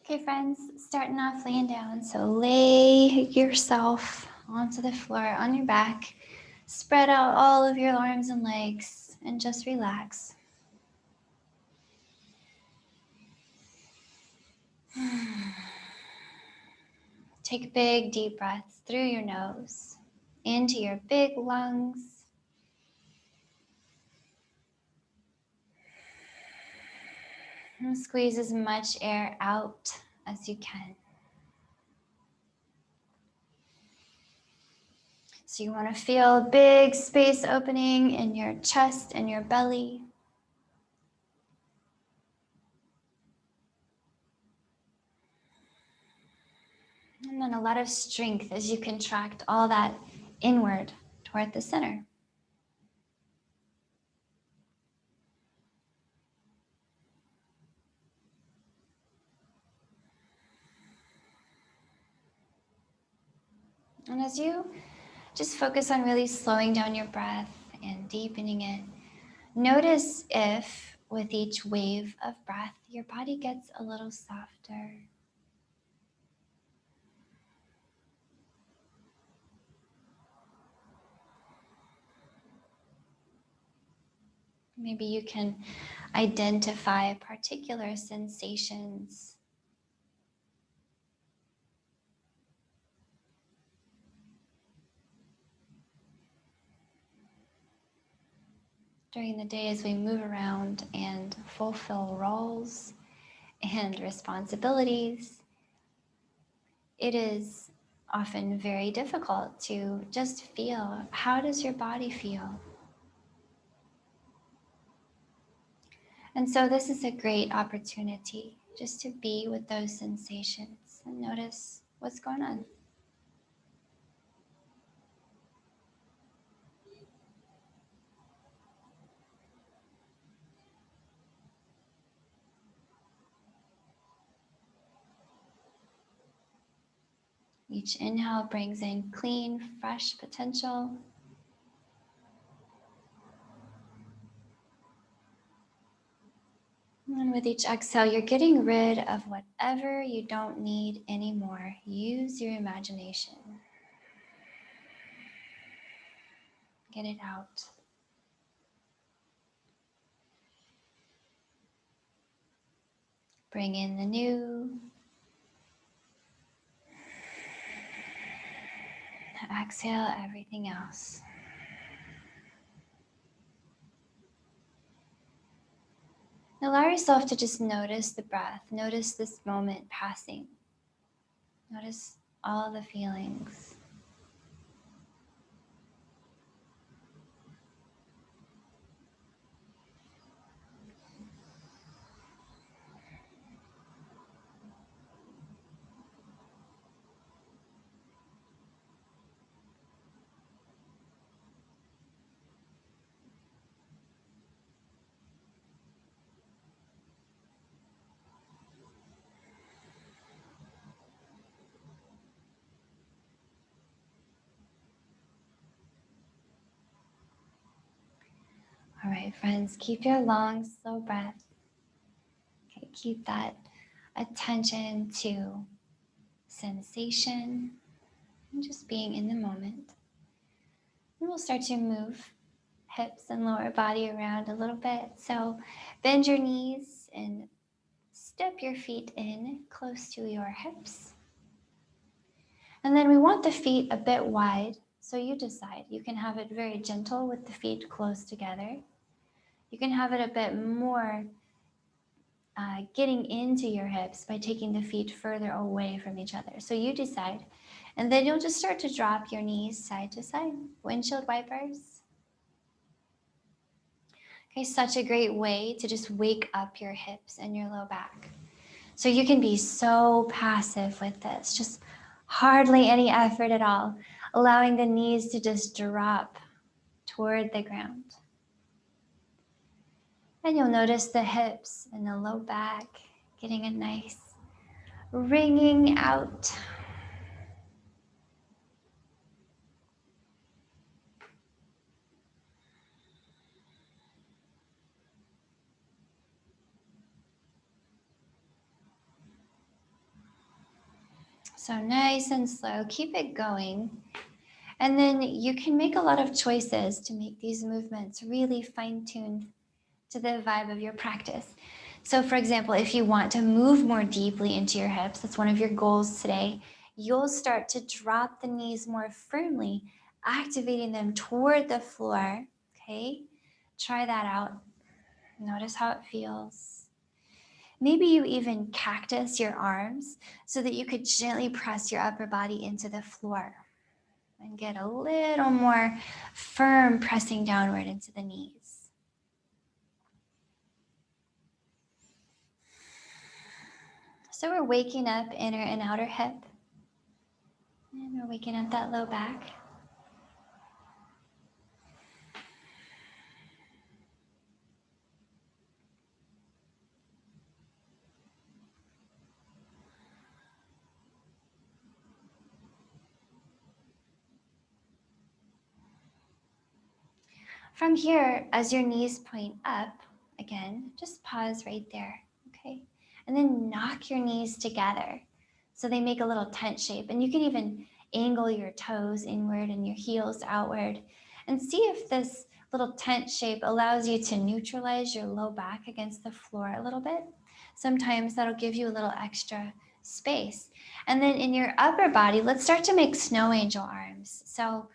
Okay, friends, starting off laying down. So lay yourself onto the floor on your back. Spread out all of your arms and legs and just relax. Take big, deep breaths through your nose into your big lungs. And squeeze as much air out as you can. So you want to feel a big space opening in your chest and your belly. And then a lot of strength as you contract all that inward toward the center. And as you just focus on really slowing down your breath and deepening it, notice if with each wave of breath, your body gets a little softer. Maybe you can identify particular sensations. During the day as we move around and fulfill roles and responsibilities, it is often very difficult to just feel, how does your body feel? And so this is a great opportunity just to be with those sensations and notice what's going on. Each inhale brings in clean, fresh potential. And with each exhale, you're getting rid of whatever you don't need anymore. Use your imagination. Get it out. Bring in the new. Exhale everything else. Allow yourself to just notice the breath. Notice this moment passing. Notice all the feelings. All right, friends, keep your long, slow breath. Okay, keep that attention to sensation and just being in the moment. And we'll start to move hips and lower body around a little bit. So bend your knees and step your feet in close to your hips. And then we want the feet a bit wide, so you decide. You can have it very gentle with the feet close together. You can have it a bit more getting into your hips by taking the feet further away from each other. So you decide. And then you'll just start to drop your knees side to side. Windshield wipers. Okay, such a great way to just wake up your hips and your low back. So you can be so passive with this, just hardly any effort at all, allowing the knees to just drop toward the ground. And you'll notice the hips and the low back getting a nice wringing out. So nice and slow, keep it going. And then you can make a lot of choices to make these movements really fine-tuned to the vibe of your practice. So for example, if you want to move more deeply into your hips, that's one of your goals today, you'll start to drop the knees more firmly, activating them toward the floor, okay? Try that out. Notice how it feels. Maybe you even cactus your arms so that you could gently press your upper body into the floor and get a little more firm pressing downward into the knees. So we're waking up inner and outer hip. And we're waking up that low back. From here, as your knees point up, again, just pause right there, okay? And then knock your knees together so they make a little tent shape. And you can even angle your toes inward and your heels outward and see if this little tent shape allows you to neutralize your low back against the floor a little bit. Sometimes that'll give you a little extra space. And then in your upper body, let's start to make snow angel arms. So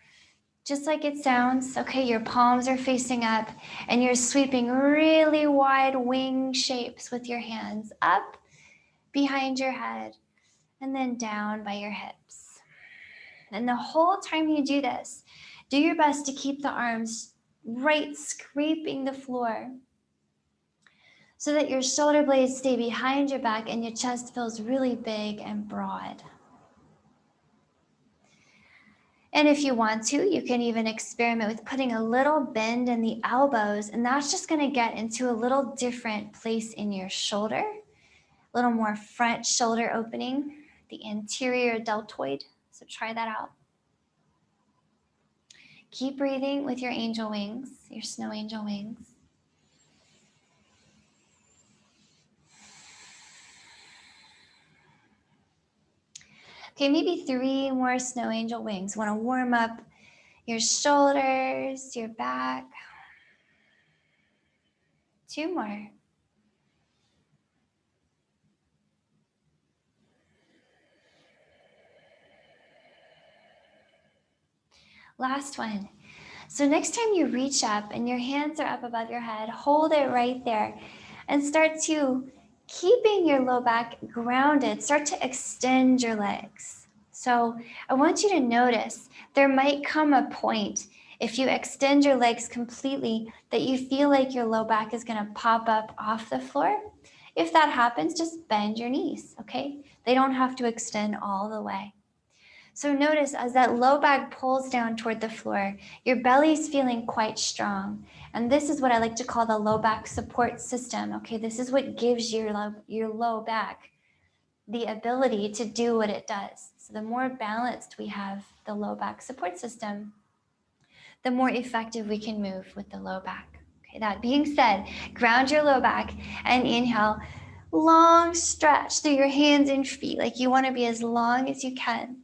just like it sounds, okay, your palms are facing up and you're sweeping really wide wing shapes with your hands up behind your head and then down by your hips. And the whole time you do this, do your best to keep the arms right scraping the floor so that your shoulder blades stay behind your back and your chest feels really big and broad. And if you want to, you can even experiment with putting a little bend in the elbows, and that's just going to get into a little different place in your shoulder, a little more front shoulder opening, the anterior deltoid. So try that out. Keep breathing with your angel wings, your snow angel wings. Okay, maybe 3 more snow angel wings. Want to warm up your shoulders, your back. 2 more. Last one. So next time you reach up and your hands are up above your head, hold it right there and start to, keeping your low back grounded, start to extend your legs. So I want you to notice there might come a point if you extend your legs completely that you feel like your low back is going to pop up off the floor. If that happens, just bend your knees, okay? They don't have to extend all the way. So notice as that low back pulls down toward the floor, your belly's feeling quite strong. And this is what I like to call the low back support system. Okay, this is what gives your low back the ability to do what it does. So the more balanced we have the low back support system, the more effective we can move with the low back. Okay, that being said, ground your low back and inhale, long stretch through your hands and feet, like you want to be as long as you can.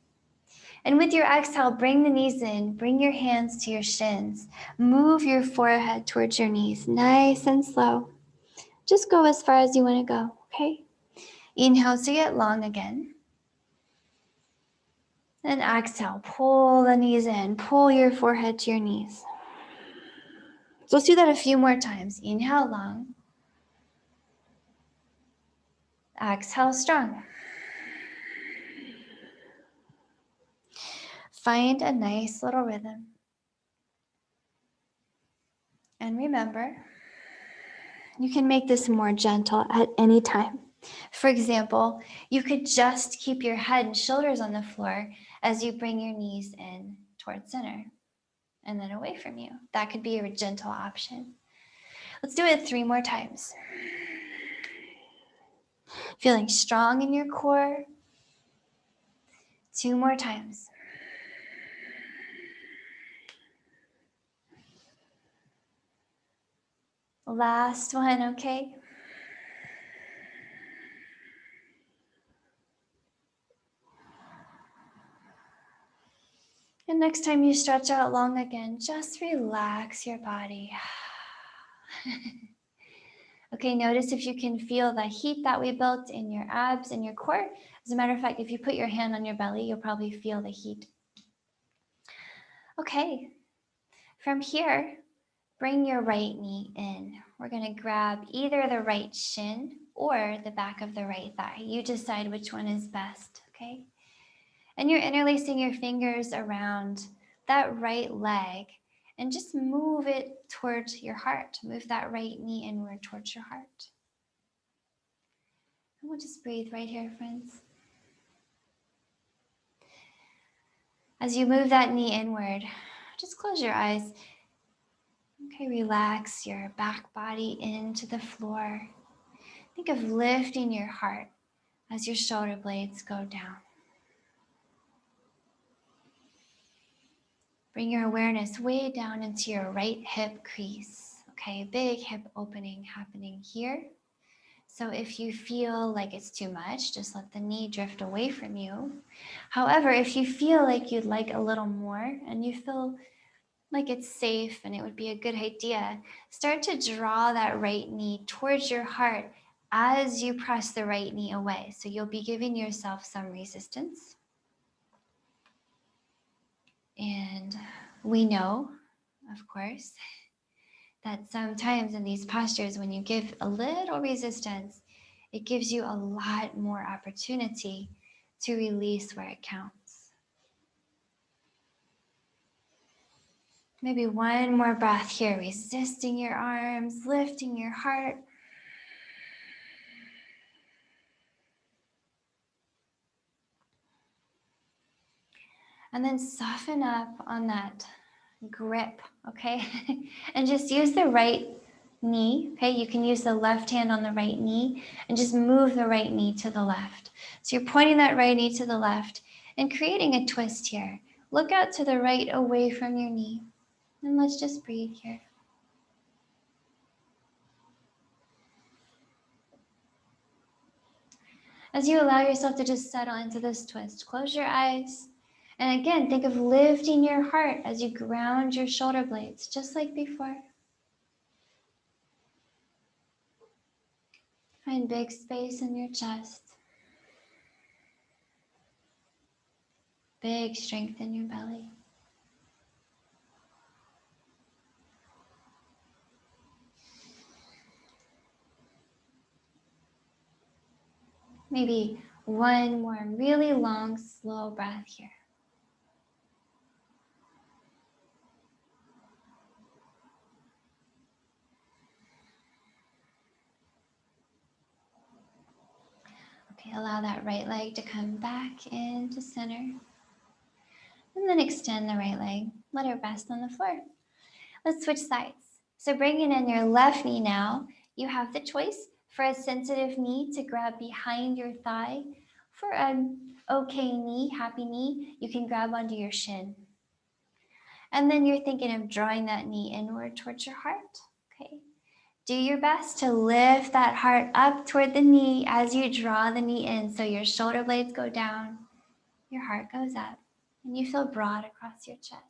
And with your exhale, bring the knees in, bring your hands to your shins, move your forehead towards your knees, nice and slow. Just go as far as you want to go, okay? Inhale to get long again. And exhale, pull the knees in, pull your forehead to your knees. So let's do that a few more times. Inhale long. Exhale strong. Find a nice little rhythm. And remember, you can make this more gentle at any time. For example, you could just keep your head and shoulders on the floor as you bring your knees in towards center and then away from you. That could be a gentle option. Let's do it 3 more times. Feeling strong in your core. 2 more times. Last one, okay? And next time you stretch out long again, just relax your body. Okay, notice if you can feel the heat that we built in your abs and your core. As a matter of fact, if you put your hand on your belly, you'll probably feel the heat. Okay, from here, bring your right knee in. We're gonna grab either the right shin or the back of the right thigh. You decide which one is best, okay? And you're interlacing your fingers around that right leg and just move it towards your heart. Move that right knee inward towards your heart. And we'll just breathe right here, friends. As you move that knee inward, just close your eyes. Okay, relax your back body into the floor. Think of lifting your heart as your shoulder blades go down. Bring your awareness way down into your right hip crease. Okay, big hip opening happening here. So if you feel like it's too much, just let the knee drift away from you. However, if you feel like you'd like a little more and you feel like it's safe and it would be a good idea, start to draw that right knee towards your heart as you press the right knee away. So you'll be giving yourself some resistance. And we know, of course, that sometimes in these postures, when you give a little resistance, it gives you a lot more opportunity to release where it counts. Maybe one more breath here, resisting your arms, lifting your heart. And then soften up on that grip, okay? And just use the right knee, okay? You can use the left hand on the right knee and just move the right knee to the left. So you're pointing that right knee to the left and creating a twist here. Look out to the right away from your knee. And let's just breathe here. As you allow yourself to just settle into this twist, close your eyes. And again, think of lifting your heart as you ground your shoulder blades, just like before. Find big space in your chest. Big strength in your belly. Maybe one more really long, slow breath here. Okay, allow that right leg to come back into center. And then extend the right leg. Let it rest on the floor. Let's switch sides. So bringing in your left knee now, you have the choice for a sensitive knee to grab behind your thigh. For an okay knee, happy knee, you can grab onto your shin. And then you're thinking of drawing that knee inward towards your heart. Okay. Do your best to lift that heart up toward the knee as you draw the knee in. So your shoulder blades go down, your heart goes up, and you feel broad across your chest.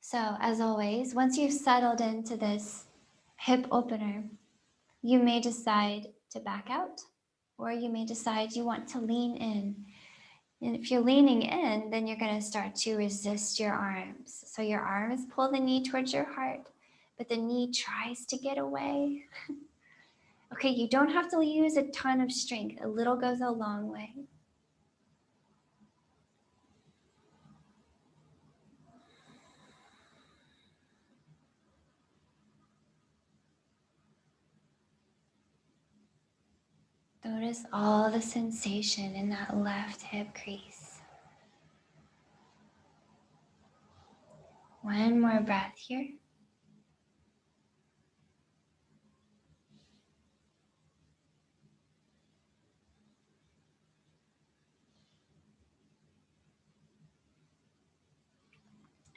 So as always, once you've settled into this hip opener, you may decide to back out, or you may decide you want to lean in. And if you're leaning in, then you're going to start to resist your arms. So your arms pull the knee towards your heart, but the knee tries to get away. Okay, you don't have to use a ton of strength. A little goes a long way. Notice all the sensation in that left hip crease. One more breath here.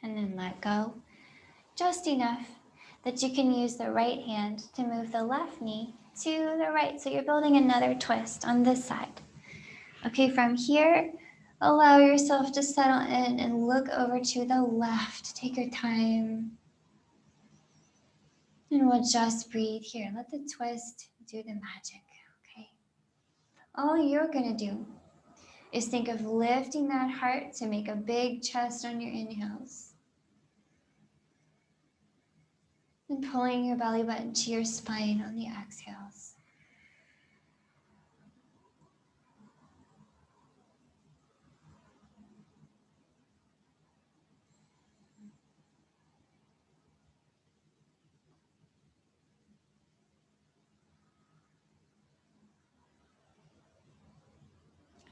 And then let go, just enough that you can use the right hand to move the left knee to the right. So you're building another twist on this side. Okay, from here, allow yourself to settle in and look over to the left. Take your time. And we'll just breathe here. Let the twist do the magic, okay? All you're gonna do is think of lifting that heart to make a big chest on your inhales. And pulling your belly button to your spine on the exhales.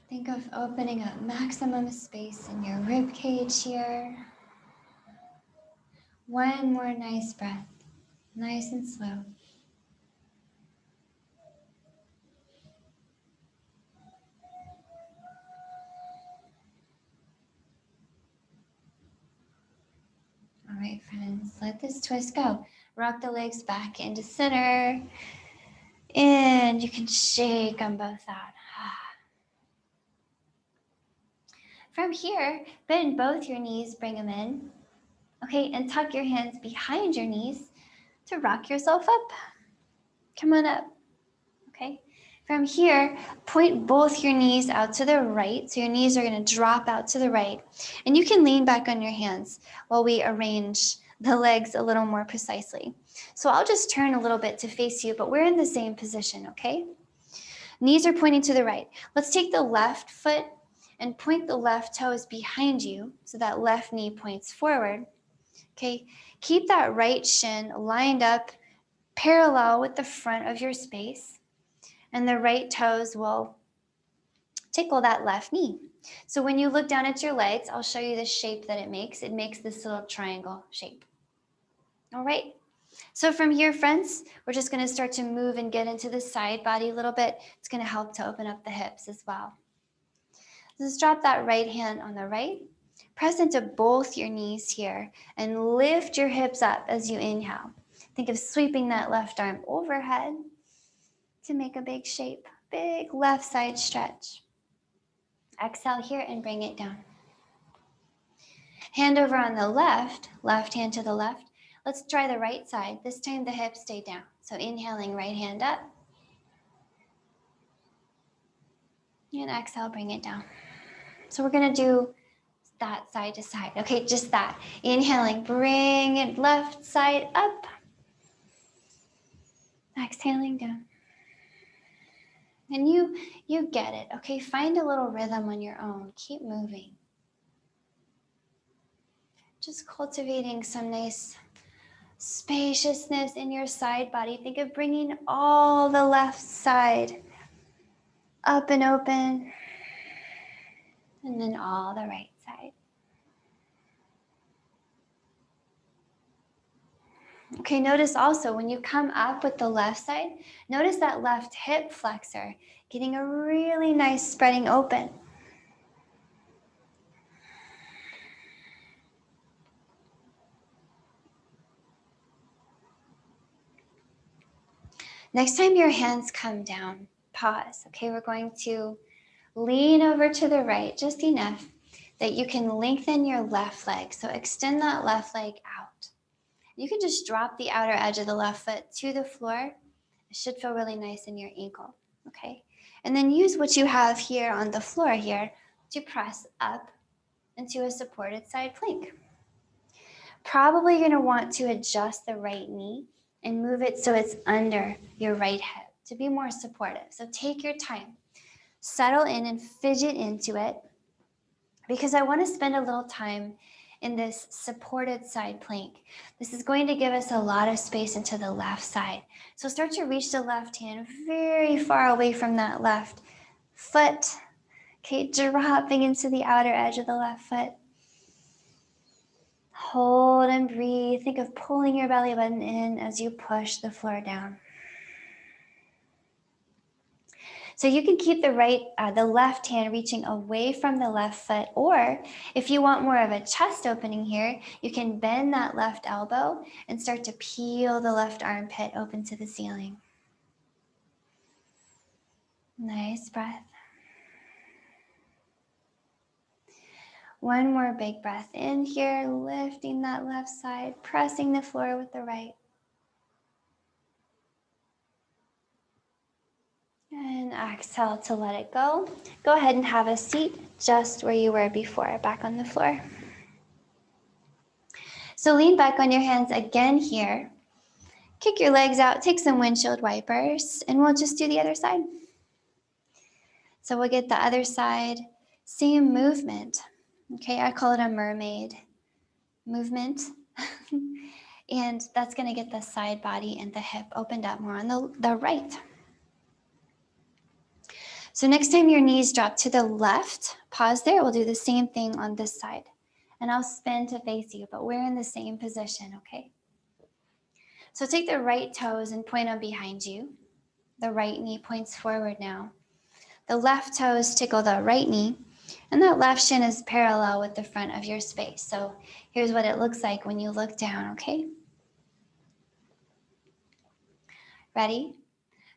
Think of opening up maximum space in your rib cage here. One more nice breath, nice and slow. All right, friends, let this twist go. Rock the legs back into center. And you can shake them both out. From here, bend both your knees, bring them in. Okay, and tuck your hands behind your knees to rock yourself up. Come on up. Okay. From here, point both your knees out to the right. So your knees are going to drop out to the right. And you can lean back on your hands while we arrange the legs a little more precisely. So I'll just turn a little bit to face you, but we're in the same position, okay? Knees are pointing to the right. Let's take the left foot and point the left toes behind you so that left knee points forward. Okay, keep that right shin lined up parallel with the front of your space, and the right toes will tickle that left knee. So when you look down at your legs, I'll show you the shape that it makes. It makes this little triangle shape. All right. So from here, friends, we're just going to start to move and get into the side body a little bit. It's going to help to open up the hips as well. Just drop that right hand on the right. Press into both your knees here and lift your hips up as you inhale. Think of sweeping that left arm overhead to make a big shape, big left side stretch. Exhale here and bring it down. Hand over on the left hand to the left. Let's try the right side. This time the hips stay down. So inhaling, right hand up. And exhale, bring it down. So we're going to do that side to side. Okay, just that. Inhaling, bring it left side up. Exhaling down. And you get it, okay? Find a little rhythm on your own. Keep moving. Just cultivating some nice spaciousness in your side body. Think of bringing all the left side up and open. And then all the right side. Okay, notice also when you come up with the left side, notice that left hip flexor getting a really nice spreading open. Next time your hands come down, pause. Okay, we're going to lean over to the right just enough that you can lengthen your left leg. So extend that left leg out. You can just drop the outer edge of the left foot to the floor. It should feel really nice in your ankle, okay? And then use what you have here on the floor here to press up into a supported side plank. Probably gonna want to adjust the right knee and move it so it's under your right hip to be more supportive. So take your time, settle in and fidget into it because I wanna spend a little time in this supported side plank. This is going to give us a lot of space into the left side. So start to reach the left hand very far away from that left foot. Okay, dropping into the outer edge of the left foot. Hold and breathe. Think of pulling your belly button in as you push the floor down. So you can keep the left hand reaching away from the left foot, or if you want more of a chest opening here, you can bend that left elbow and start to peel the left armpit open to the ceiling. Nice breath. One more big breath in here, lifting that left side, pressing the floor with the right. And exhale to let it go. Go ahead and have a seat just where you were before, back on the floor. So lean back on your hands again here. Kick your legs out, take some windshield wipers, and we'll just do the other side. So we'll get the other side, same movement. Okay, I call it a mermaid movement. And that's gonna get the side body and the hip opened up more on the right. So next time your knees drop to the left, pause there, we'll do the same thing on this side. And I'll spin to face you, but we're in the same position, okay? So take the right toes and point them behind you. The right knee points forward now. The left toes tickle the right knee, and that left shin is parallel with the front of your space. So here's what it looks like when you look down, okay? Ready?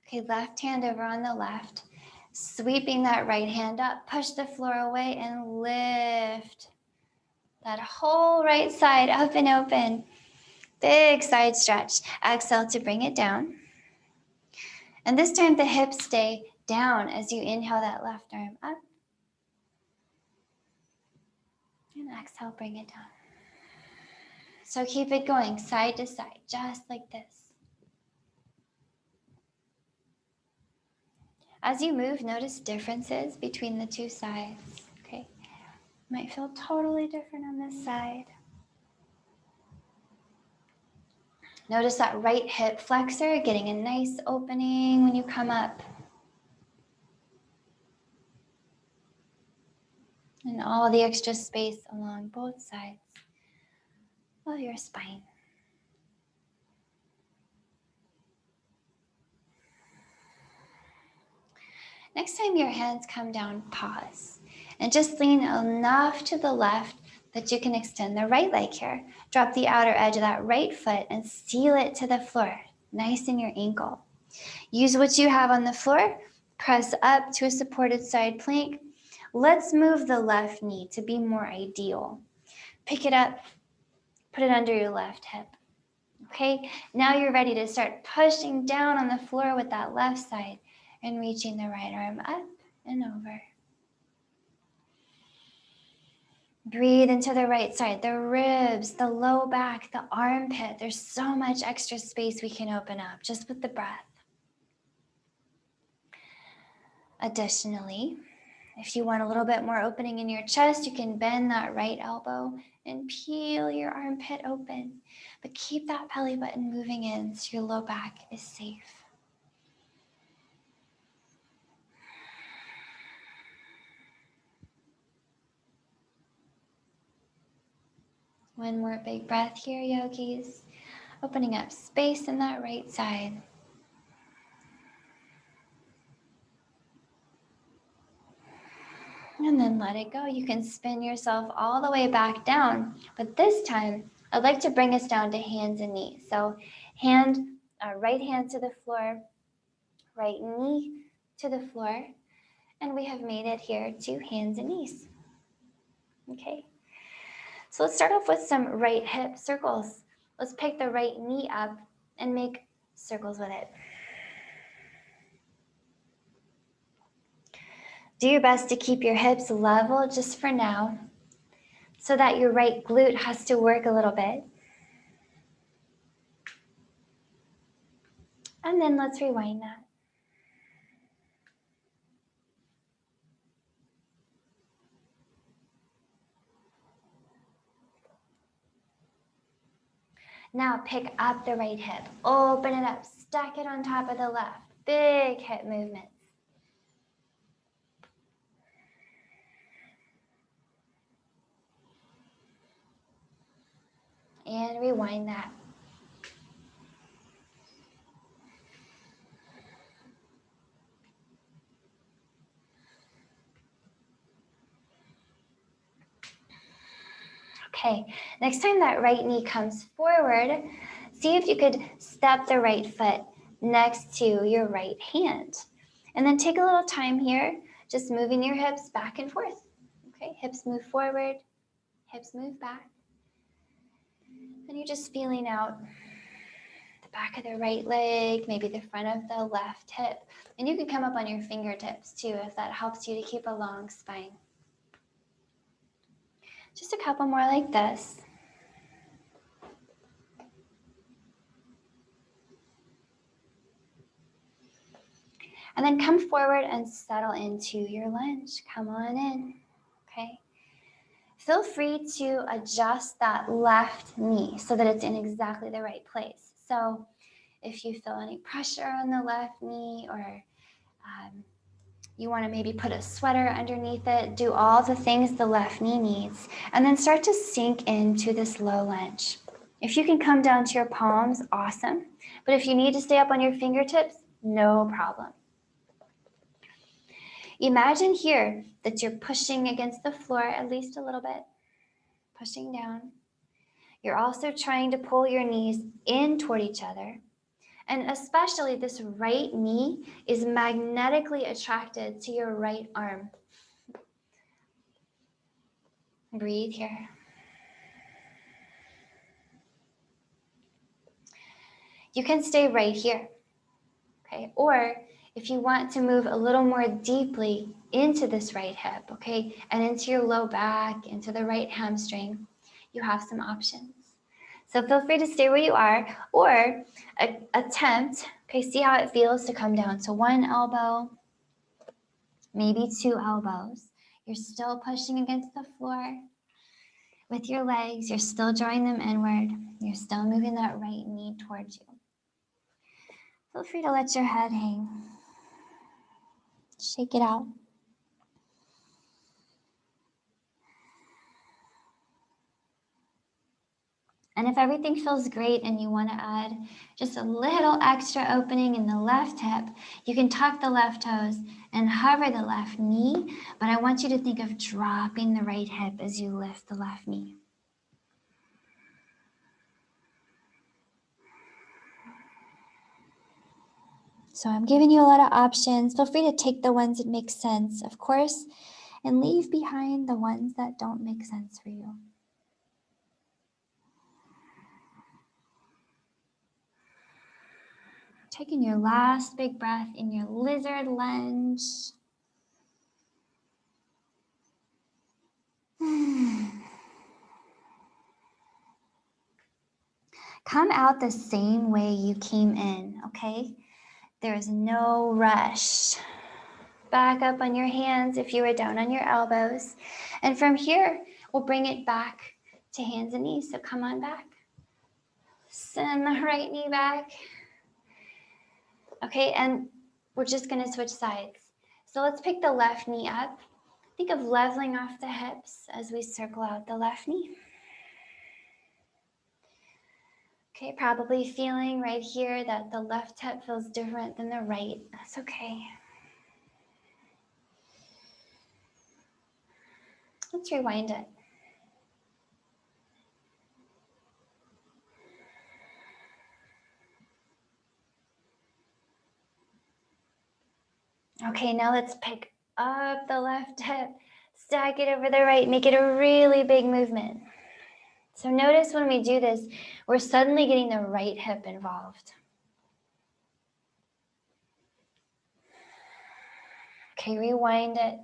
Okay, left hand over on the left, sweeping that right hand up, push the floor away and lift that whole right side up and open. Big side stretch. Exhale to bring it down. And this time the hips stay down as you inhale that left arm up. And exhale, bring it down. So keep it going side to side, just like this. As you move, notice differences between the two sides, okay? Might feel totally different on this side. Notice that right hip flexor getting a nice opening when you come up. And all the extra space along both sides of your spine. Next time your hands come down, pause. And just lean enough to the left that you can extend the right leg here. Drop the outer edge of that right foot and seal it to the floor, nice in your ankle. Use what you have on the floor. Press up to a supported side plank. Let's move the left knee to be more ideal. Pick it up, put it under your left hip. Okay, now you're ready to start pushing down on the floor with that left side and reaching the right arm up and over. Breathe into the right side, the ribs, the low back, the armpit. There's so much extra space we can open up just with the breath. Additionally, if you want a little bit more opening in your chest, you can bend that right elbow and peel your armpit open. But keep that belly button moving in so your low back is safe. One more big breath here, yogis. Opening up space in that right side. And then let it go. You can spin yourself all the way back down. But this time, I'd like to bring us down to hands and knees. So right hand to the floor, right knee to the floor. And we have made it here to hands and knees. Okay. So let's start off with some right hip circles. Let's pick the right knee up and make circles with it. Do your best to keep your hips level just for now so that your right glute has to work a little bit. And then let's rewind that. Now pick up the right hip, open it up, stack it on top of the left. Big hip movements. And rewind that. Okay, next time that right knee comes forward, see if you could step the right foot next to your right hand. And then take a little time here, just moving your hips back and forth. Okay, hips move forward, hips move back. And you're just feeling out the back of the right leg, maybe the front of the left hip. And you can come up on your fingertips too if that helps you to keep a long spine. Just a couple more like this. And then come forward and settle into your lunge. Come on in, okay? Feel free to adjust that left knee so that it's in exactly the right place. So if you feel any pressure on the left knee, or you want to maybe put a sweater underneath it, do all the things the left knee needs, and then start to sink into this low lunge. If you can come down to your palms, awesome. But if you need to stay up on your fingertips, no problem. Imagine here that you're pushing against the floor at least a little bit, pushing down. You're also trying to pull your knees in toward each other. And especially this right knee is magnetically attracted to your right arm. Breathe here. You can stay right here, okay? Or if you want to move a little more deeply into this right hip, okay, and into your low back, into the right hamstring, you have some options. So feel free to stay where you are, or attempt, okay, see how it feels to come down to one elbow, maybe two elbows. You're still pushing against the floor with your legs. You're still drawing them inward. You're still moving that right knee towards you. Feel free to let your head hang. Shake it out. And if everything feels great and you want to add just a little extra opening in the left hip, you can tuck the left toes and hover the left knee, but I want you to think of dropping the right hip as you lift the left knee. So I'm giving you a lot of options. Feel free to take the ones that make sense, of course, and leave behind the ones that don't make sense for you. Taking your last big breath in your lizard lunge. Come out the same way you came in, okay? There's no rush. Back up on your hands if you were down on your elbows. And from here, we'll bring it back to hands and knees. So come on back. Send the right knee back. Okay, and we're just gonna switch sides. So let's pick the left knee up. Think of leveling off the hips as we circle out the left knee. Okay, probably feeling right here that the left hip feels different than the right. That's okay. Let's rewind it. Okay, now let's pick up the left hip, stack it over the right, make it a really big movement. So notice when we do this, we're suddenly getting the right hip involved. Okay, rewind it.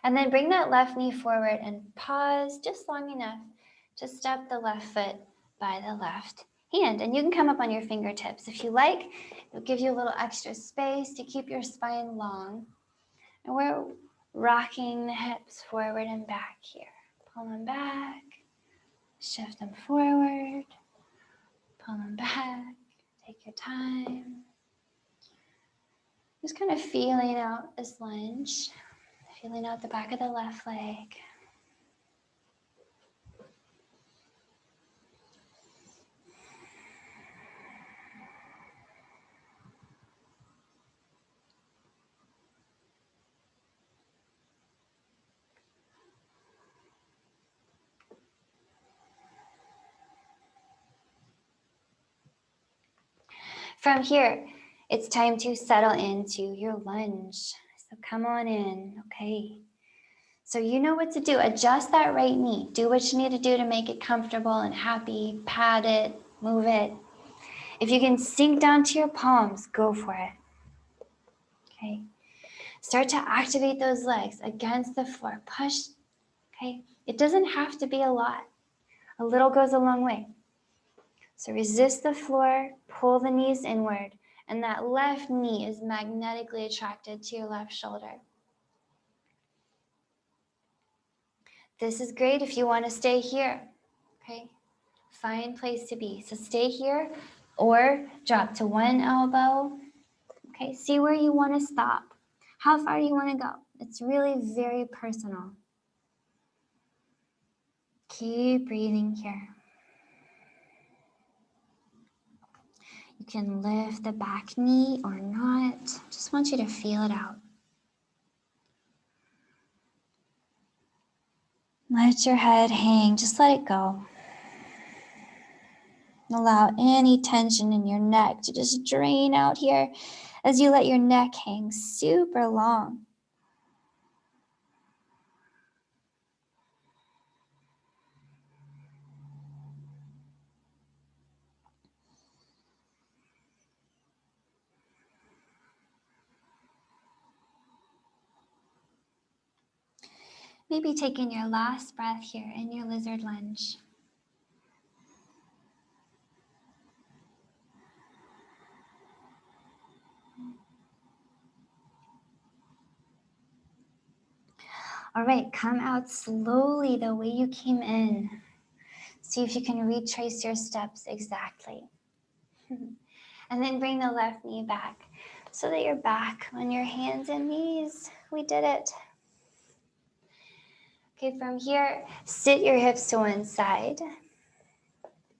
And then bring that left knee forward and pause just long enough to step the left foot by the left hand. And you can come up on your fingertips if you like. It'll give you a little extra space to keep your spine long. And we're rocking the hips forward and back here. Pull them back, shift them forward, pull them back, take your time. Just kind of feeling out this lunge, feeling out the back of the left leg. From here, it's time to settle into your lunge. So come on in, okay? So you know what to do. Adjust that right knee. Do what you need to do to make it comfortable and happy. Pat it, move it. If you can sink down to your palms, go for it. Okay. Start to activate those legs against the floor. Push, okay? It doesn't have to be a lot. A little goes a long way. So resist the floor, pull the knees inward, and that left knee is magnetically attracted to your left shoulder. This is great if you want to stay here, okay? Fine place to be. So stay here or drop to one elbow, okay? See where you want to stop, how far you want to go. It's really very personal. Keep breathing here. You can lift the back knee or not. Just want you to feel it out. Let your head hang, just let it go. Allow any tension in your neck to just drain out here as you let your neck hang super long. Maybe taking your last breath here in your lizard lunge. All right, come out slowly the way you came in. See if you can retrace your steps exactly. And then bring the left knee back so that you're back on your hands and knees. We did it. Okay, from here, sit your hips to one side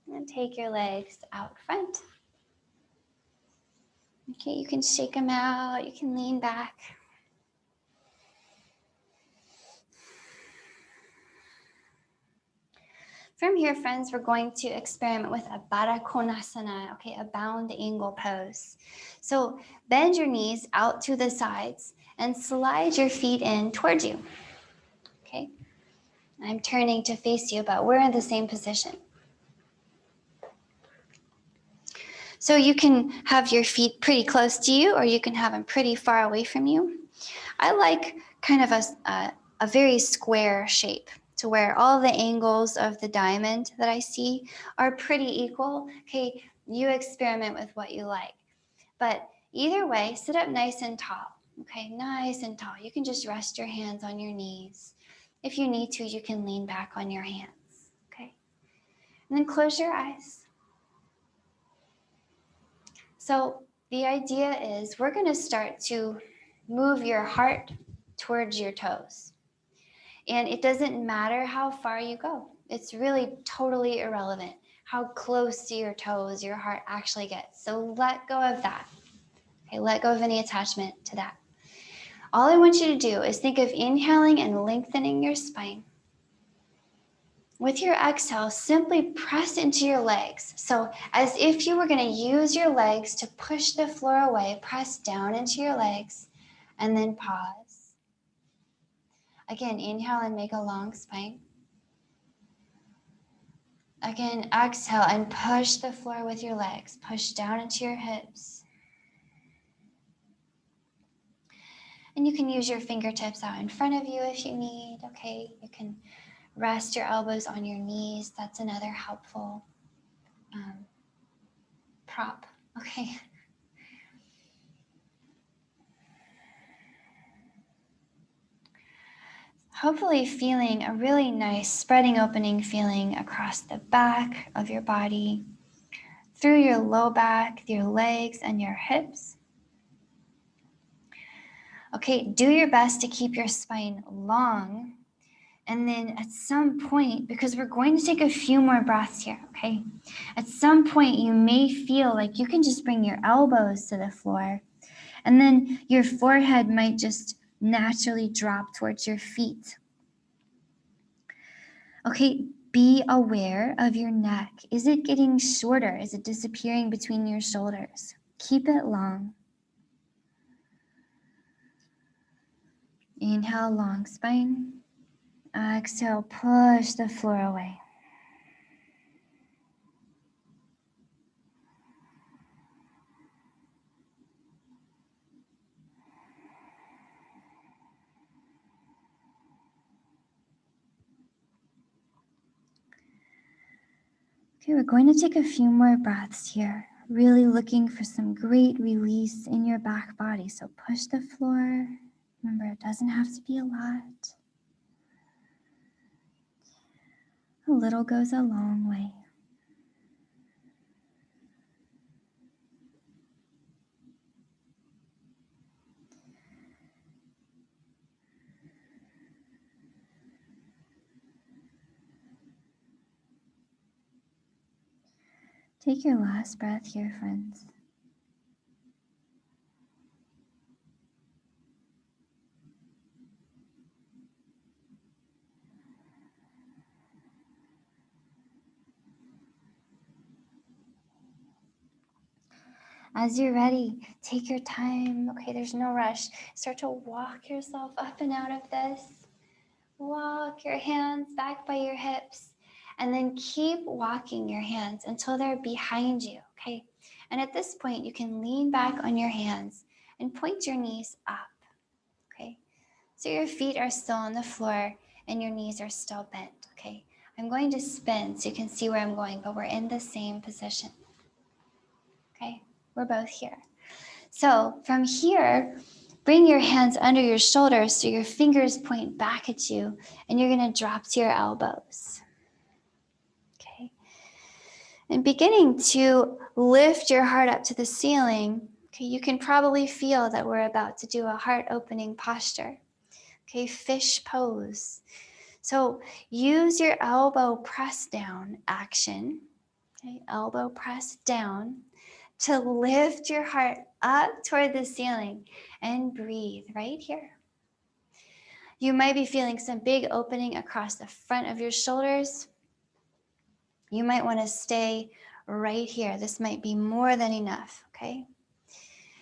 and take your legs out front. Okay, you can shake them out, you can lean back. From here, friends, we're going to experiment with a Baddha Konasana, okay, a bound angle pose. So bend your knees out to the sides and slide your feet in towards you, okay? I'm turning to face you, but we're in the same position. So you can have your feet pretty close to you, or you can have them pretty far away from you. I like kind of a very square shape to where all the angles of the diamond that I see are pretty equal. Okay, you experiment with what you like. But either way, sit up nice and tall. Okay, nice and tall. You can just rest your hands on your knees. If you need to, you can lean back on your hands. Okay, and then close your eyes. So the idea is we're going to start to move your heart towards your toes. And it doesn't matter how far you go. It's really totally irrelevant how close to your toes your heart actually gets. So let go of that. Okay, let go of any attachment to that. All I want you to do is think of inhaling and lengthening your spine. With your exhale, simply press into your legs. So as if you were going to use your legs to push the floor away, press down into your legs and then pause. Again, inhale and make a long spine. Again, exhale and push the floor with your legs. Push down into your hips. And you can use your fingertips out in front of you if you need, okay? You can rest your elbows on your knees. That's another helpful prop, okay? Hopefully feeling a really nice spreading opening feeling across the back of your body, through your low back, your legs, and your hips. Okay, do your best to keep your spine long. And then at some point, because we're going to take a few more breaths here, okay? At some point, you may feel like you can just bring your elbows to the floor. And then your forehead might just naturally drop towards your feet. Okay, be aware of your neck. Is it getting shorter? Is it disappearing between your shoulders? Keep it long. Inhale, long spine. Exhale, push the floor away. Okay, we're going to take a few more breaths here, really looking for some great release in your back body. So push the floor. Remember, it doesn't have to be a lot. A little goes a long way. Take your last breath here, friends. As you're ready, take your time. Okay, there's no rush. Start to walk yourself up and out of this. Walk your hands back by your hips, and then keep walking your hands until they're behind you, okay? And at this point, you can lean back on your hands and point your knees up, okay? So your feet are still on the floor and your knees are still bent, okay? I'm going to spin so you can see where I'm going, but we're in the same position, okay? We're both here. So from here, bring your hands under your shoulders so your fingers point back at you, and you're going to drop to your elbows. Okay. And beginning to lift your heart up to the ceiling, okay, you can probably feel that we're about to do a heart opening posture. Okay, fish pose. So use your elbow press down action, okay, elbow press down, to lift your heart up toward the ceiling and breathe right here. You might be feeling some big opening across the front of your shoulders. You might want to stay right here. This might be more than enough, okay?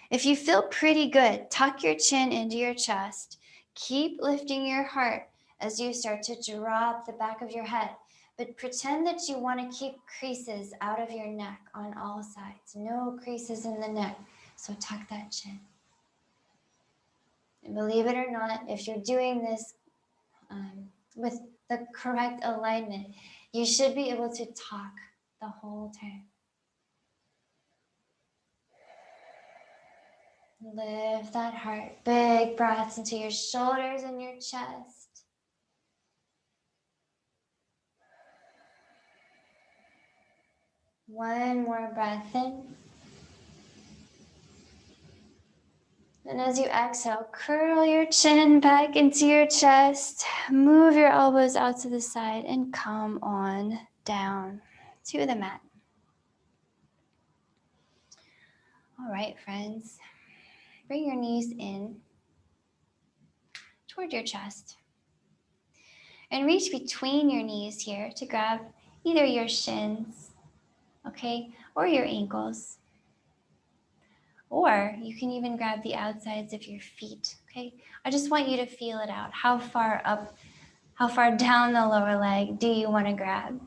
If you feel pretty good, tuck your chin into your chest. Keep lifting your heart as you start to drop the back of your head. But pretend that you want to keep creases out of your neck on all sides. No creases in the neck. So tuck that chin. And believe it or not, if you're doing this with the correct alignment, you should be able to talk the whole time. Lift that heart. Big breaths into your shoulders and your chest. One more breath in. And as you exhale, curl your chin back into your chest. Move your elbows out to the side and come on down to the mat. All right, friends. Bring your knees in toward your chest. And reach between your knees here to grab either your shins, okay, or your ankles. Or you can even grab the outsides of your feet, okay? I just want you to feel it out. How far up, how far down the lower leg do you want to grab?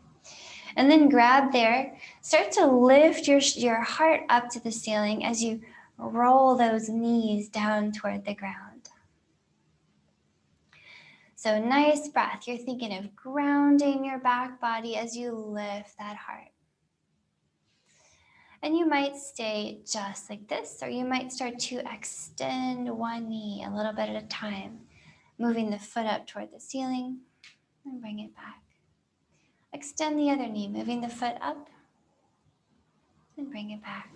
And then grab there. Start to lift your heart up to the ceiling as you roll those knees down toward the ground. So nice breath. You're thinking of grounding your back body as you lift that heart. And you might stay just like this, or you might start to extend one knee a little bit at a time, moving the foot up toward the ceiling and bring it back. Extend the other knee, moving the foot up and bring it back.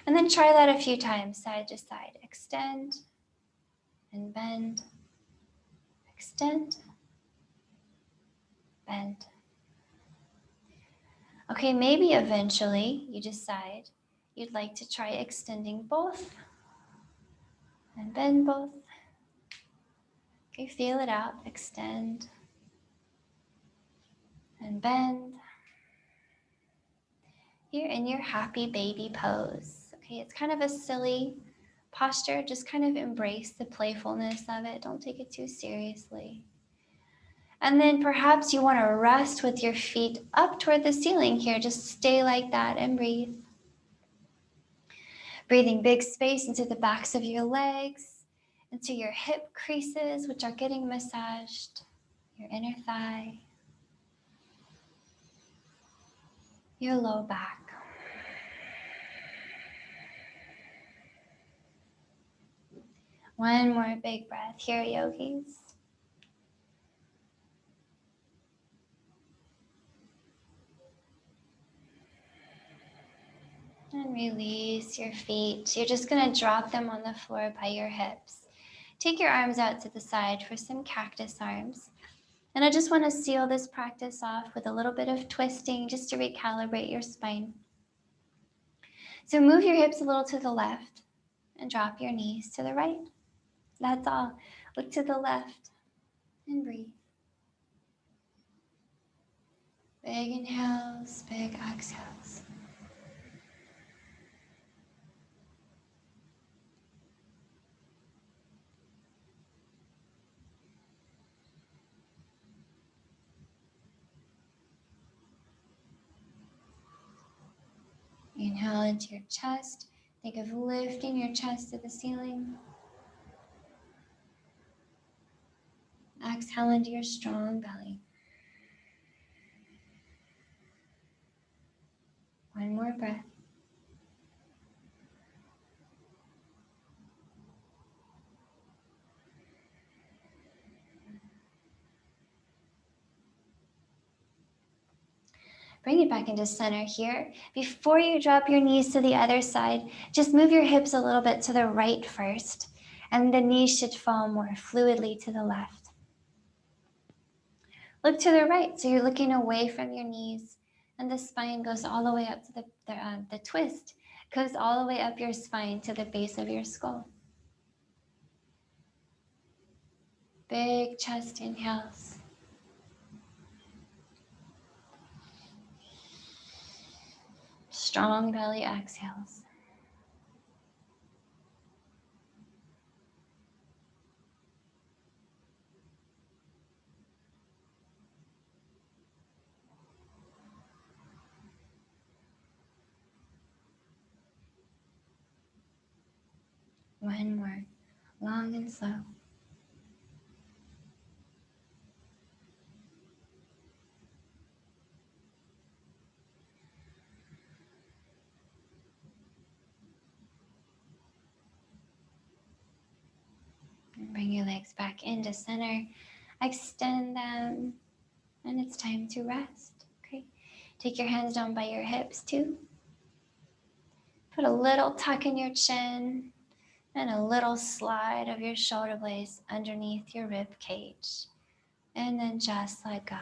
And then try that a few times, side to side. Extend and bend. Extend, bend. Okay, maybe eventually you decide you'd like to try extending both and bend both. Okay, feel it out. Extend and bend. You're in your happy baby pose. Okay, it's kind of a silly posture. Just kind of embrace the playfulness of it. Don't take it too seriously. And then perhaps you want to rest with your feet up toward the ceiling here. Just stay like that and breathe. Breathing big space into the backs of your legs, into your hip creases, which are getting massaged, your inner thigh, your low back. One more big breath here, yogis. And release your feet. You're just going to drop them on the floor by your hips. Take your arms out to the side for some cactus arms. And I just want to seal this practice off with a little bit of twisting just to recalibrate your spine. So move your hips a little to the left and drop your knees to the right. That's all. Look to the left and breathe. Big inhales, big exhales. Inhale into your chest. Think of lifting your chest to the ceiling. Exhale into your strong belly. One more breath. Bring it back into center here. Before you drop your knees to the other side, just move your hips a little bit to the right first, and the knees should fall more fluidly to the left. Look to the right, so you're looking away from your knees, and the spine goes all the way up to the twist, goes all the way up your spine to the base of your skull. Big chest inhales. Strong belly exhales. One more, long and slow. And bring your legs back into center. Extend them. And it's time to rest. Okay. Take your hands down by your hips too. Put a little tuck in your chin and a little slide of your shoulder blades underneath your rib cage. And then just let go.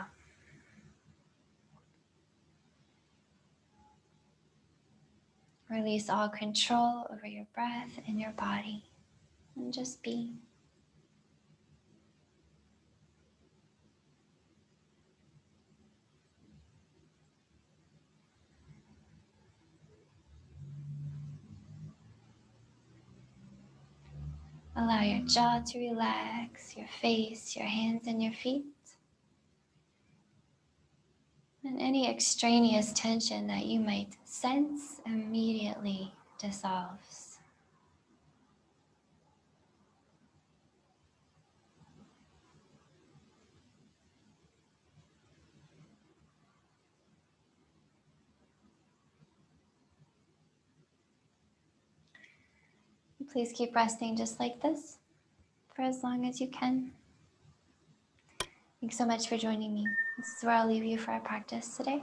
Release all control over your breath and your body. And just be. Allow your jaw to relax, your face, your hands, and your feet. And any extraneous tension that you might sense immediately dissolves. Please keep resting just like this for as long as you can. Thanks so much for joining me. This is where I'll leave you for our practice today.